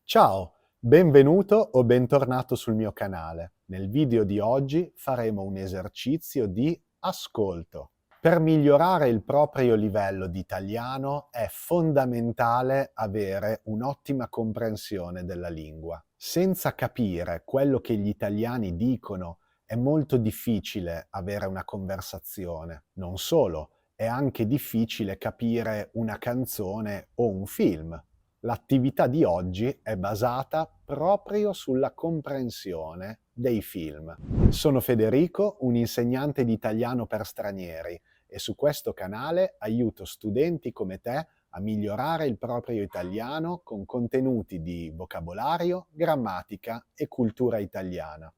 Ciao, benvenuto o bentornato sul mio canale. Nel video di oggi faremo un esercizio di ascolto. Per migliorare il proprio livello di italiano è fondamentale avere un'ottima comprensione della lingua. Senza capire quello che gli italiani dicono è molto difficile avere una conversazione. Non solo, è anche difficile capire una canzone o un film. L'attività di oggi è basata proprio sulla comprensione dei film. Sono Federico, un insegnante di italiano per stranieri e su questo canale aiuto studenti come te a migliorare il proprio italiano con contenuti di vocabolario, grammatica e cultura italiana.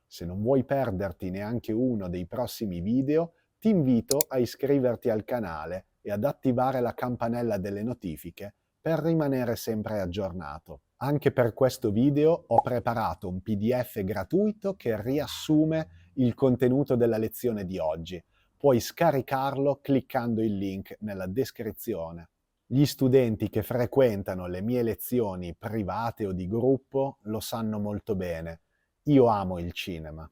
Se non vuoi perderti neanche uno dei prossimi video, ti invito a iscriverti al canale e ad attivare la campanella delle notifiche per rimanere sempre aggiornato. Anche per questo video ho preparato un PDF gratuito che riassume il contenuto della lezione di oggi. Puoi scaricarlo cliccando il link nella descrizione. Gli studenti che frequentano le mie lezioni private o di gruppo lo sanno molto bene. Io amo il cinema.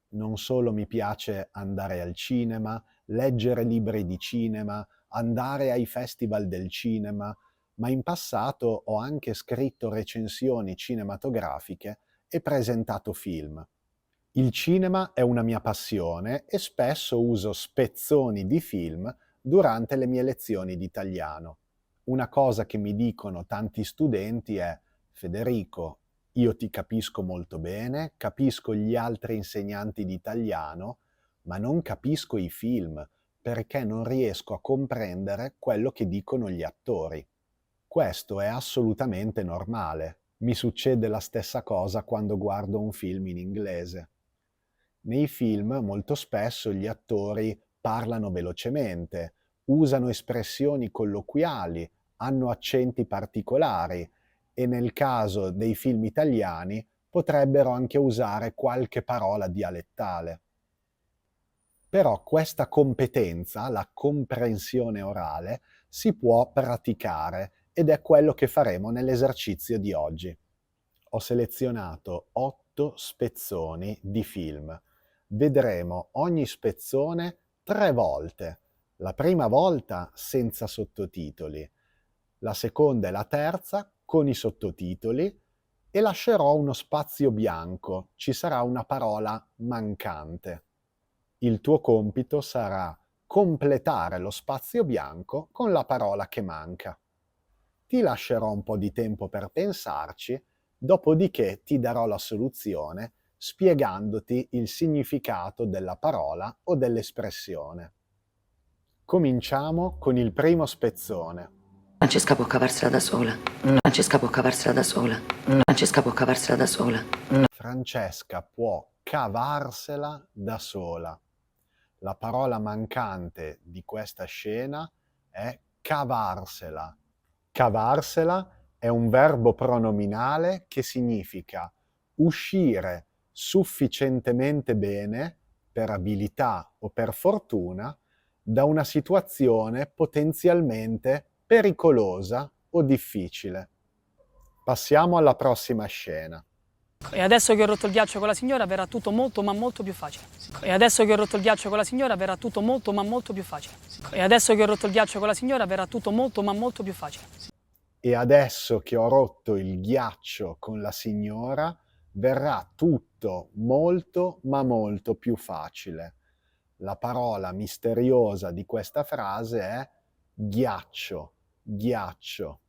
Non solo mi piace andare al cinema, leggere libri di cinema, andare ai festival del cinema, ma in passato ho anche scritto recensioni cinematografiche e presentato film. Il cinema è una mia passione e spesso uso spezzoni di film durante le mie lezioni di italiano. Una cosa che mi dicono tanti studenti è: Federico, io ti capisco molto bene, capisco gli altri insegnanti di italiano, ma non capisco i film perché non riesco a comprendere quello che dicono gli attori. Questo è assolutamente normale. Mi succede la stessa cosa quando guardo un film in inglese. Nei film molto spesso gli attori parlano velocemente, usano espressioni colloquiali, hanno accenti particolari e nel caso dei film italiani potrebbero anche usare qualche parola dialettale. Però questa competenza, la comprensione orale, si può praticare ed è quello che faremo nell'esercizio di oggi. Ho selezionato 8 spezzoni di film. Vedremo ogni spezzone 3 volte. La prima volta senza sottotitoli, la seconda e la terza con i sottotitoli e lascerò uno spazio bianco, ci sarà una parola mancante. Il tuo compito sarà completare lo spazio bianco con la parola che manca. Ti lascerò un po' di tempo per pensarci, dopodiché ti darò la soluzione spiegandoti il significato della parola o dell'espressione. Cominciamo con il primo spezzone. Francesca può cavarsela da sola. Francesca può cavarsela da sola. Francesca può cavarsela da sola. Francesca può cavarsela da sola. La parola mancante di questa scena è cavarsela. Cavarsela è un verbo pronominale che significa uscire sufficientemente bene, per abilità o per fortuna, da una situazione potenzialmente pericolosa o difficile. Passiamo alla prossima scena. E adesso che ho rotto il ghiaccio con la signora verrà tutto molto ma molto più facile. E adesso che ho rotto il ghiaccio con la signora verrà tutto molto ma molto più facile. E adesso che ho rotto il ghiaccio con la signora verrà tutto molto ma molto più facile. E adesso che ho rotto il ghiaccio con la signora verrà tutto molto ma molto più facile. La parola misteriosa di questa frase è ghiaccio, ghiaccio.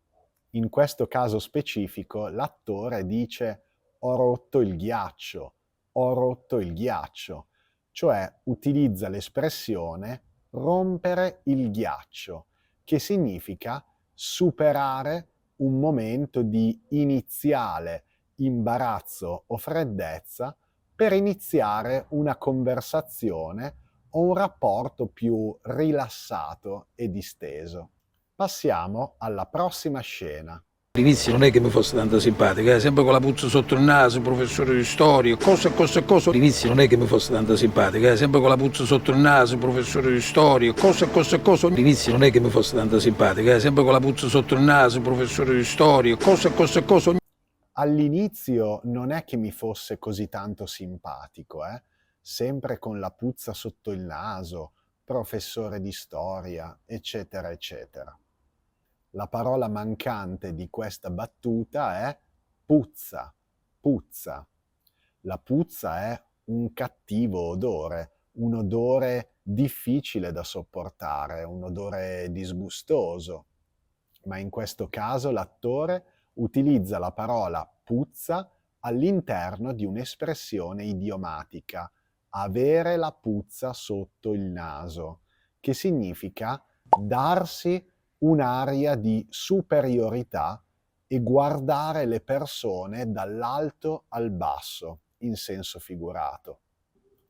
In questo caso specifico l'attore dice ho rotto il ghiaccio, ho rotto il ghiaccio, cioè utilizza l'espressione rompere il ghiaccio, che significa superare un momento di iniziale imbarazzo o freddezza per iniziare una conversazione o un rapporto più rilassato e disteso. Passiamo alla prossima scena. All'inizio non è che mi fosse tanto simpatica, sempre con la puzza sotto il naso, professore di storia, cosa. All'inizio non è che mi fosse tanto simpatica, sempre con la puzza sotto il naso, professore di storia, cosa. All'inizio non è che mi fosse tanto simpatica, sempre con la puzza sotto il naso, professore di storia, cosa. All'inizio non è che mi fosse così tanto simpatico, sempre con la puzza sotto il naso, professore di storia, eccetera, eccetera. La parola mancante di questa battuta è puzza, puzza. La puzza è un cattivo odore, un odore difficile da sopportare, un odore disgustoso. Ma in questo caso l'attore utilizza la parola puzza all'interno di un'espressione idiomatica, avere la puzza sotto il naso, che significa darsi un'aria di superiorità e guardare le persone dall'alto al basso, in senso figurato.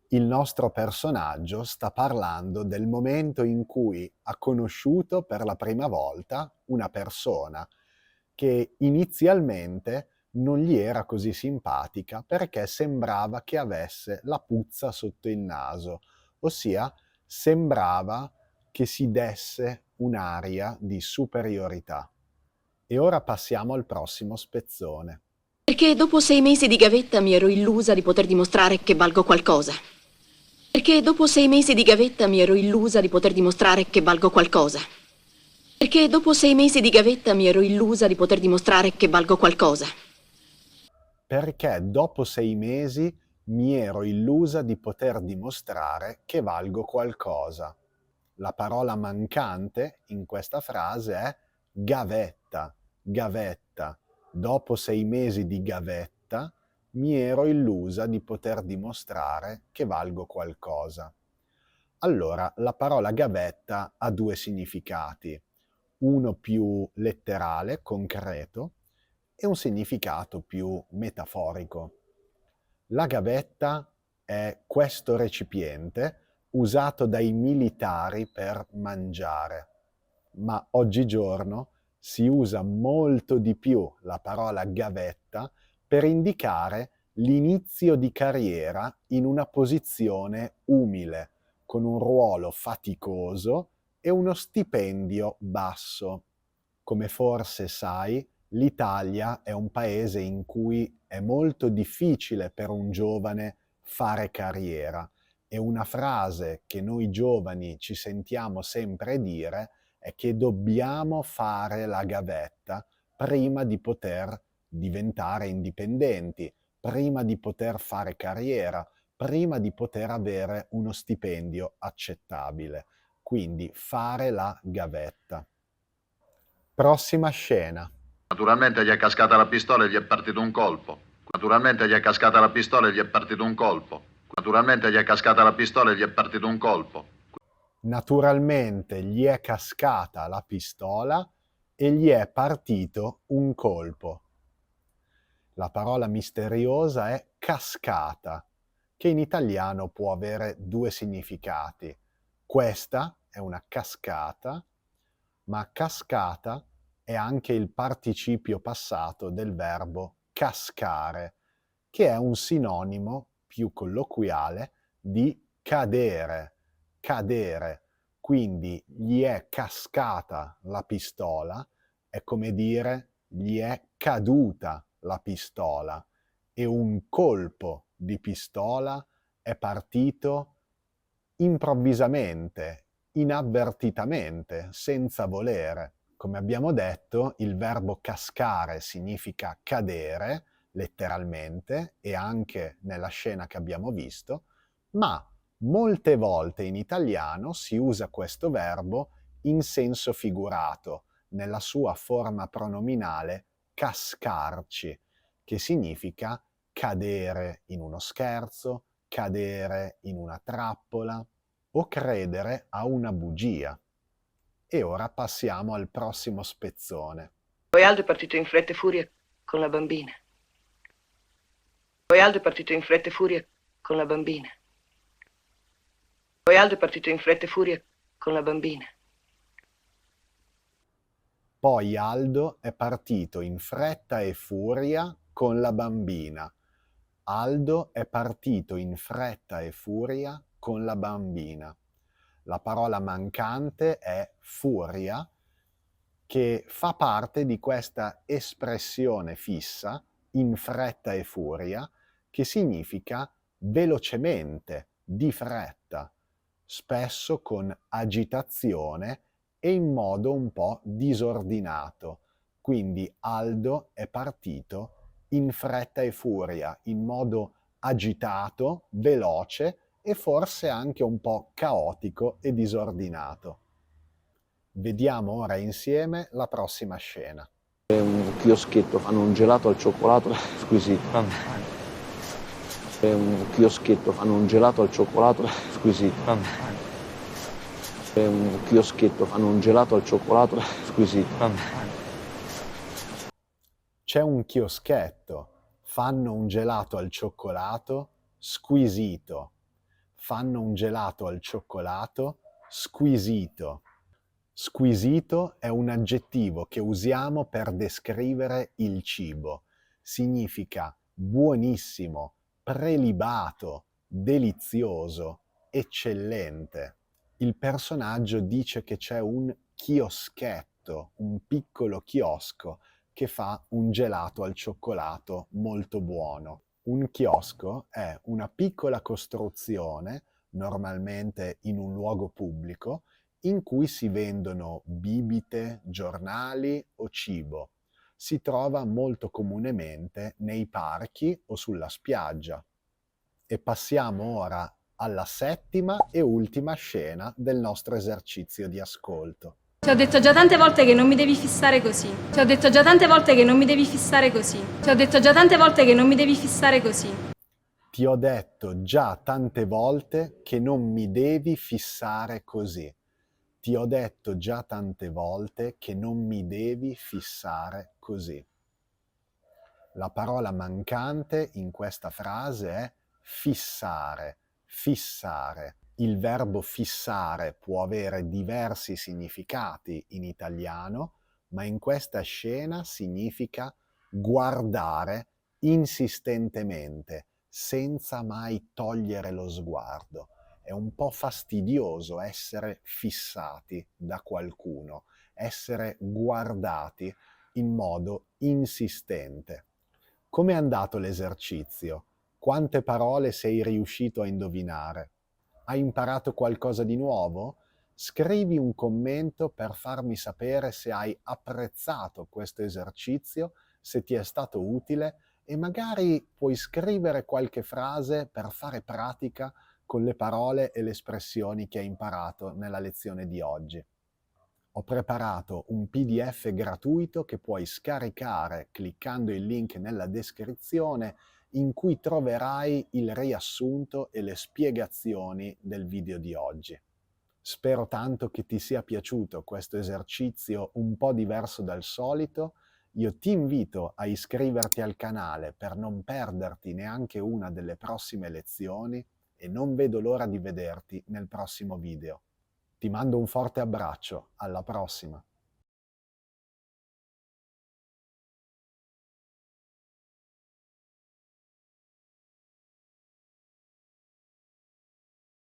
Il nostro personaggio sta parlando del momento in cui ha conosciuto per la prima volta una persona che inizialmente non gli era così simpatica perché sembrava che avesse la puzza sotto il naso, ossia sembrava che si desse un'aria di superiorità. E ora passiamo al prossimo spezzone. Perché dopo 6 mesi di gavetta mi ero illusa di poter dimostrare che valgo qualcosa. Perché dopo 6 mesi di gavetta mi ero illusa di poter dimostrare che valgo qualcosa. Perché dopo 6 mesi di gavetta mi ero illusa di poter dimostrare che valgo qualcosa. Perché dopo 6 mesi mi ero illusa di poter dimostrare che valgo qualcosa. La parola mancante in questa frase è gavetta, gavetta. Dopo 6 mesi di gavetta mi ero illusa di poter dimostrare che valgo qualcosa. Allora, la parola gavetta ha due significati, uno più letterale, concreto, e un significato più metaforico. La gavetta è questo recipiente usato dai militari per mangiare, ma oggigiorno si usa molto di più la parola gavetta per indicare l'inizio di carriera in una posizione umile, con un ruolo faticoso e uno stipendio basso. Come forse sai, l'Italia è un paese in cui è molto difficile per un giovane fare carriera e una frase che noi giovani ci sentiamo sempre dire è che dobbiamo fare la gavetta prima di poter diventare indipendenti, prima di poter fare carriera, prima di poter avere uno stipendio accettabile. Quindi fare la gavetta. Prossima scena. Naturalmente gli è cascata la pistola e gli è partito un colpo. Naturalmente gli è cascata la pistola e gli è partito un colpo. Naturalmente gli è cascata la pistola e gli è partito un colpo. Naturalmente gli è cascata la pistola e gli è partito un colpo. La parola misteriosa è cascata, che in italiano può avere due significati. Questa è una cascata, ma cascata è anche il participio passato del verbo cascare, che è un sinonimo più colloquiale di cadere, cadere. Quindi gli è cascata la pistola, è come dire gli è caduta la pistola e un colpo di pistola è partito improvvisamente, inavvertitamente, senza volere. Come abbiamo detto, il verbo cascare significa cadere, letteralmente, e anche nella scena che abbiamo visto, ma molte volte in italiano si usa questo verbo in senso figurato, nella sua forma pronominale cascarci, che significa cadere in uno scherzo, cadere in una trappola o credere a una bugia. E ora passiamo al prossimo spezzone. Poi Aldo è partito in fretta e furia con la bambina. Poi Aldo è partito in fretta e furia con la bambina. Poi Aldo è partito in fretta e furia con la bambina. Poi Aldo è partito in fretta e furia con la bambina. Aldo è partito in fretta e furia con la bambina. La parola mancante è furia, che fa parte di questa espressione fissa in fretta e furia, che significa velocemente, di fretta, spesso con agitazione e in modo un po' disordinato. Quindi Aldo è partito in fretta e furia, in modo agitato, veloce e forse anche un po' caotico e disordinato. Vediamo ora insieme la prossima scena. È un chioschetto, fanno un gelato al cioccolato squisito. È un chioschetto, fanno un gelato al cioccolato squisito. È un chioschetto, fanno un gelato al cioccolato squisito. C'è un chioschetto, fanno un gelato al cioccolato squisito. Fanno un gelato al cioccolato squisito. Squisito è un aggettivo che usiamo per descrivere il cibo. Significa buonissimo, prelibato, delizioso, eccellente. Il personaggio dice che c'è un chioschetto, un piccolo chiosco, che fa un gelato al cioccolato molto buono. Un chiosco è una piccola costruzione, normalmente in un luogo pubblico, in cui si vendono bibite, giornali o cibo. Si trova molto comunemente nei parchi o sulla spiaggia. E passiamo ora alla settima e ultima scena del nostro esercizio di ascolto. Ti ho detto già tante volte che non mi devi fissare così. Ti ho detto già tante volte che non mi devi fissare così. Ti ho detto già tante volte che non mi devi fissare così. Ti ho detto già tante volte che non mi devi fissare così. Ti ho detto già tante volte che non mi devi fissare così. La parola mancante in questa frase è fissare, fissare. Il verbo fissare può avere diversi significati in italiano, ma in questa scena significa guardare insistentemente, senza mai togliere lo sguardo. È un po' fastidioso essere fissati da qualcuno, essere guardati in modo insistente. Com'è andato l'esercizio? Quante parole sei riuscito a indovinare? Hai imparato qualcosa di nuovo? Scrivi un commento per farmi sapere se hai apprezzato questo esercizio, se ti è stato utile e magari puoi scrivere qualche frase per fare pratica con le parole e le espressioni che hai imparato nella lezione di oggi. Ho preparato un PDF gratuito che puoi scaricare cliccando il link nella descrizione, in cui troverai il riassunto e le spiegazioni del video di oggi. Spero tanto che ti sia piaciuto questo esercizio un po' diverso dal solito. Io ti invito a iscriverti al canale per non perderti neanche una delle prossime lezioni e non vedo l'ora di vederti nel prossimo video. Ti mando un forte abbraccio, alla prossima!